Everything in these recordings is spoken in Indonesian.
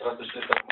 100 liter.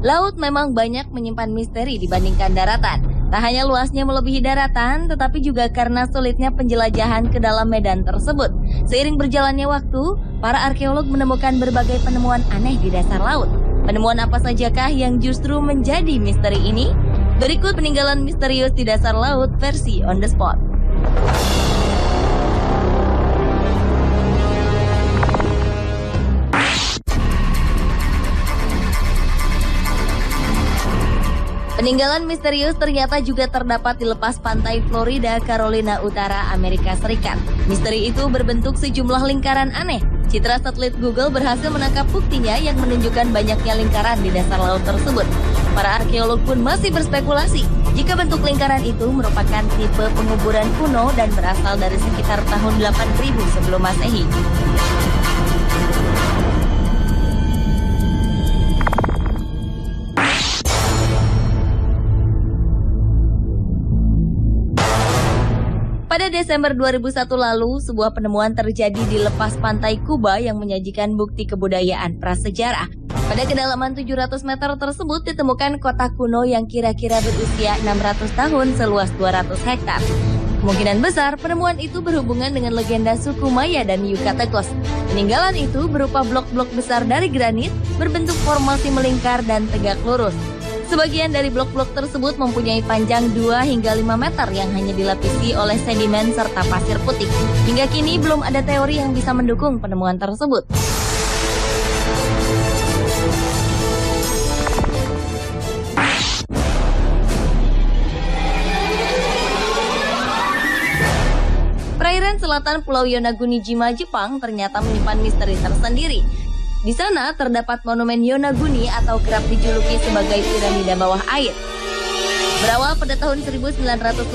Laut memang banyak menyimpan misteri dibandingkan daratan. Tak hanya luasnya melebihi daratan, tetapi juga karena sulitnya penjelajahan ke dalam medan tersebut. Seiring berjalannya waktu, para arkeolog menemukan berbagai penemuan aneh di dasar laut. Penemuan apa sajakah yang justru menjadi misteri ini? Berikut peninggalan misterius di dasar laut versi On The Spot. Peninggalan misterius ternyata juga terdapat di lepas pantai Florida, Carolina Utara, Amerika Serikat. Misteri itu berbentuk sejumlah lingkaran aneh. Citra satelit Google berhasil menangkap buktinya yang menunjukkan banyaknya lingkaran di dasar laut tersebut. Para arkeolog pun masih berspekulasi jika bentuk lingkaran itu merupakan tipe penguburan kuno dan berasal dari sekitar tahun 8000 sebelum Masehi. Pada Desember 2001 lalu, sebuah penemuan terjadi di lepas pantai Kuba yang menyajikan bukti kebudayaan prasejarah. Pada kedalaman 700 meter tersebut ditemukan kota kuno yang kira-kira berusia 600 tahun seluas 200 hektar. Kemungkinan besar penemuan itu berhubungan dengan legenda suku Maya dan Yucatecos. Peninggalan itu berupa blok-blok besar dari granit, berbentuk formasi melingkar dan tegak lurus. Sebagian dari blok-blok tersebut mempunyai panjang 2 hingga 5 meter yang hanya dilapisi oleh sedimen serta pasir putih. Hingga kini belum ada teori yang bisa mendukung penemuan tersebut. Perairan selatan Pulau Yonaguni-jima, Jepang ternyata menyimpan misteri tersendiri. Di sana terdapat monumen Yonaguni atau kerap dijuluki sebagai piramida bawah air. Berawal pada tahun 1985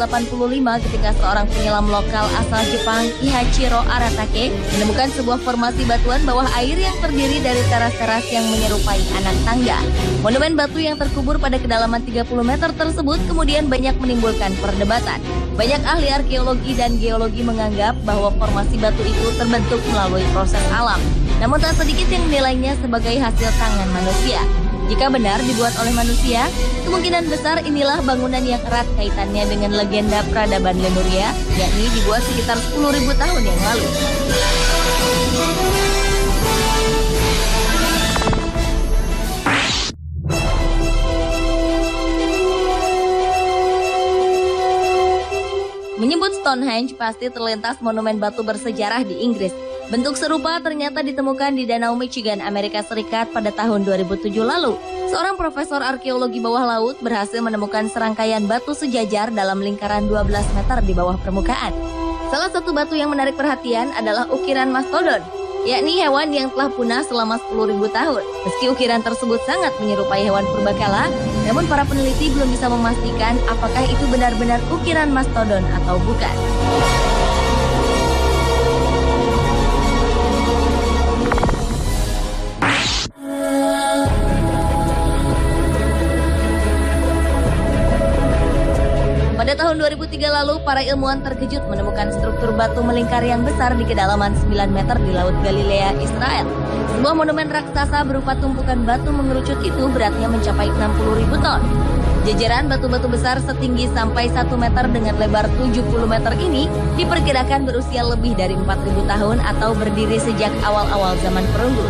ketika seorang penyelam lokal asal Jepang, Ihachiro Aratake, menemukan sebuah formasi batuan bawah air yang terdiri dari teras-teras yang menyerupai anak tangga. Monumen batu yang terkubur pada kedalaman 30 meter tersebut kemudian banyak menimbulkan perdebatan. Banyak ahli arkeologi dan geologi menganggap bahwa formasi batu itu terbentuk melalui proses alam. Namun tak sedikit yang menilainya sebagai hasil tangan manusia. Jika benar dibuat oleh manusia, kemungkinan besar inilah bangunan yang erat kaitannya dengan legenda peradaban Lemuria, yakni dibuat sekitar 10.000 tahun yang lalu. Menyebut Stonehenge pasti terlintas monumen batu bersejarah di Inggris. Bentuk serupa ternyata ditemukan di Danau Michigan, Amerika Serikat pada tahun 2007 lalu. Seorang profesor arkeologi bawah laut berhasil menemukan serangkaian batu sejajar dalam lingkaran 12 meter di bawah permukaan. Salah satu batu yang menarik perhatian adalah ukiran mastodon, yakni hewan yang telah punah selama 10.000 tahun. Meski ukiran tersebut sangat menyerupai hewan purbakala, namun para peneliti belum bisa memastikan apakah itu benar-benar ukiran mastodon atau bukan. Pada tahun 2003 lalu, para ilmuwan terkejut menemukan struktur batu melingkar yang besar di kedalaman 9 meter di Laut Galilea, Israel. Sebuah monumen raksasa berupa tumpukan batu mengerucut itu beratnya mencapai 60.000 ton. Jajaran batu-batu besar setinggi sampai 1 meter dengan lebar 70 meter ini diperkirakan berusia lebih dari 4.000 tahun atau berdiri sejak awal-awal zaman perunggu.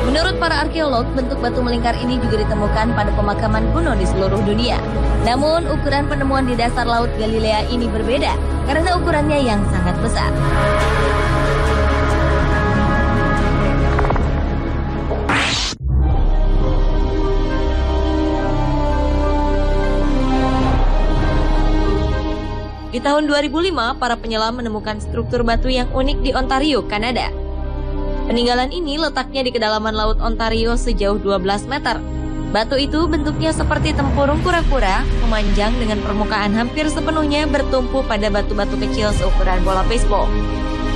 Menurut para arkeolog, bentuk batu melingkar ini juga ditemukan pada pemakaman kuno di seluruh dunia. Namun, ukuran penemuan di dasar Laut Galilea ini berbeda karena ukurannya yang sangat besar. Di tahun 2005, para penyelam menemukan struktur batu yang unik di Ontario, Kanada. Peninggalan ini letaknya di kedalaman Laut Ontario sejauh 12 meter. Batu itu bentuknya seperti tempurung kura-kura, memanjang dengan permukaan hampir sepenuhnya bertumpu pada batu-batu kecil seukuran bola baseball.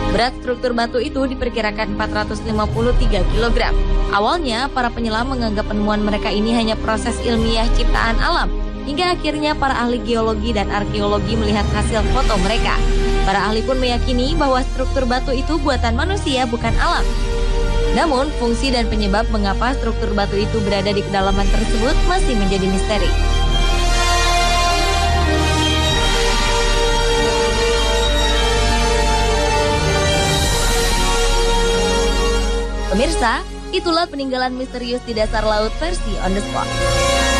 Berat struktur batu itu diperkirakan 453 kg. Awalnya, para penyelam menganggap penemuan mereka ini hanya proses ilmiah ciptaan alam, hingga akhirnya para ahli geologi dan arkeologi melihat hasil foto mereka. Para ahli pun meyakini bahwa struktur batu itu buatan manusia, bukan alam. Namun, fungsi dan penyebab mengapa struktur batu itu berada di kedalaman tersebut masih menjadi misteri. Pemirsa, itulah peninggalan misterius di dasar laut versi On The Spot.